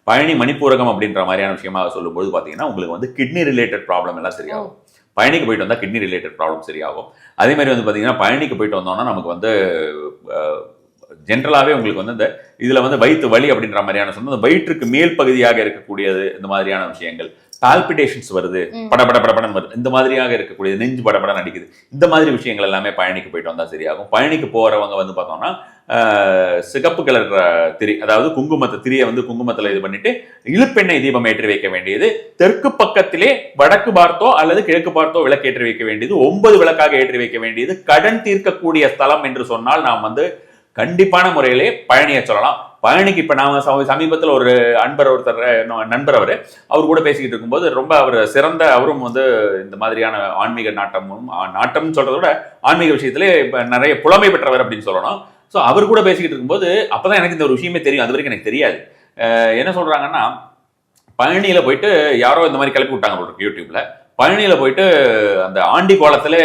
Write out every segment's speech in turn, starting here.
பழனி மணிப்பூரகம் அப்படின்ற மாதிரியான விஷயமா சொல்லும்போது பார்த்தீங்கன்னா உங்களுக்கு வந்து கிட்னி ரிலேட்டட் ப்ராப்ளம் எல்லாம் சரியாகும். பழனிக்கு போயிட்டு வந்தால் கிட்னி ரிலேட்டட் ப்ராப்ளம் சரியாகும். அதே மாதிரி வந்து பார்த்தீங்கன்னா பழனிக்கு போயிட்டு வந்தோம்னா நமக்கு வந்து ஜென்ரலாகவே உங்களுக்கு வந்து இந்த இதில் வந்து வயிற்று வலி அப்படின்ற மாதிரியான சொன்ன வயிற்றுக்கு மேல் பகுதியாக இருக்கக்கூடியது இந்த மாதிரியான விஷயங்கள், பால்பிடேஷன்ஸ் வருது, படபட படபடன் வருது, இந்த மாதிரியாக இருக்கக்கூடியது, நெஞ்சு படபடன் அடிக்குது, இந்த மாதிரி விஷயங்கள் எல்லாமே பழனிக்கு போயிட்டு வந்தால் சரியாகும். பழனிக்கு போகிறவங்க வந்து பார்த்தோம்னா சிகப்பு கலர் திரி, அதாவது குங்குமத்தை திரியை வந்து குங்குமத்தில் இது பண்ணிட்டு இழுப்பெண்ணெய் தீபம் ஏற்றி வைக்க வேண்டியது, தெற்கு பக்கத்திலே வடக்கு பார்த்தோ அல்லது கிழக்கு பார்த்தோ விளக்கு ஏற்றி வைக்க வேண்டியது, 9 விளக்காக ஏற்றி வைக்க வேண்டியது. கடன் தீர்க்கக்கூடிய ஸ்தலம் என்று சொன்னால் நாம் வந்து கண்டிப்பான முறையிலே பழனியை சொல்லலாம். பழனிக்கு இப்ப நாம சமீபத்தில் ஒரு நண்பர் அவர் கூட பேசிக்கிட்டு இருக்கும்போது ரொம்ப அவர் சிறந்த, அவரும் வந்து இந்த மாதிரியான ஆன்மீக நாட்டம்னு சொல்றத விட ஆன்மீக விஷயத்திலே நிறைய புலமை பெற்றவர் அப்படின்னு சொல்லணும். ஸோ அவர் கூட பேசிக்கிட்டு இருக்கும்போது அப்பதான் எனக்கு இந்த ஒரு விஷயமே தெரியும், அது வரைக்கும் எனக்கு தெரியாது. என்ன சொல்றாங்கன்னா, பழனியில போயிட்டு யாரோ இந்த மாதிரி கிளப்பி விட்டாங்க யூடியூப்ல. பழனியில போயிட்டு அந்த ஆண்டி கோலத்துல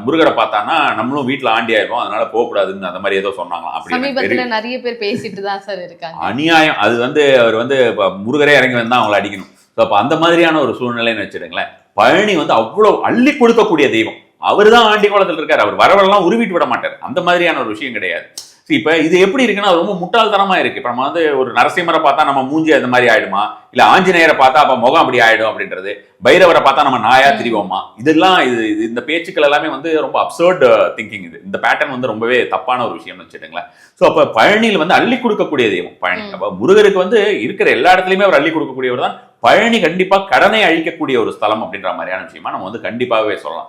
முருகரை பார்த்தானா நம்மளும் வீட்டுல ஆண்டி ஆயிருவோம், அதனால போகக்கூடாதுன்னு அந்த மாதிரி ஏதோ சொன்னாங்க. அப்படி நிறைய பேர் பேசிட்டு தான் சார் இருக்காங்க. அநியாயம். அது வந்து அவர் வந்து முருகரே இறங்கி வந்தா அவங்களை அடிக்கணும். அப்ப அந்த மாதிரியான ஒரு சூழ்நிலைன்னு வச்சிருங்களேன். பழனி வந்து அவ்வளவு அள்ளி கொடுக்கக்கூடிய தெய்வம். அவர் தான் ஆண்டி கோலத்தில் இருக்காரு. அவர் வரவெல்லாம் உருவிட்டு விட மாட்டார். அந்த மாதிரியான ஒரு விஷயம் கிடையாது. இப்ப இது எப்படி இருக்குன்னா ரொம்ப முட்டாள்தனமா இருக்கு. இப்ப நம்ம வந்து ஒரு நரசிம்மரை பார்த்தா நம்ம மூஞ்சி அந்த மாதிரி ஆயிடுமா, இல்ல ஆஞ்சநேயரை பார்த்தா அப்ப முகம் அப்படி ஆயிடும் அப்படின்றது, பைரவரை பார்த்தா நம்ம நாயா திரிவோமா, இதெல்லாம் இந்த பேச்சுக்கள் எல்லாமே வந்து ரொம்ப அப்சர்ட் திங்கிங். இந்த பேட்டர்ன் வந்து ரொம்பவே தப்பான ஒரு விஷயம்னு வச்சுட்டுங்களேன். ஸோ அப்ப பழனியில் வந்து அள்ளி கொடுக்கக்கூடிய தெய்வம் பழனி. அப்ப முருகருக்கு வந்து இருக்கிற எல்லா இடத்துலயுமே அவர் அள்ளி கொடுக்கக்கூடியவர் தான். பழனி கண்டிப்பா கடனை அழிக்கக்கூடிய ஒரு ஸ்தலம் அப்படின்ற மாதிரியான விஷயமா நம்ம வந்து கண்டிப்பாகவே சொல்லலாம்.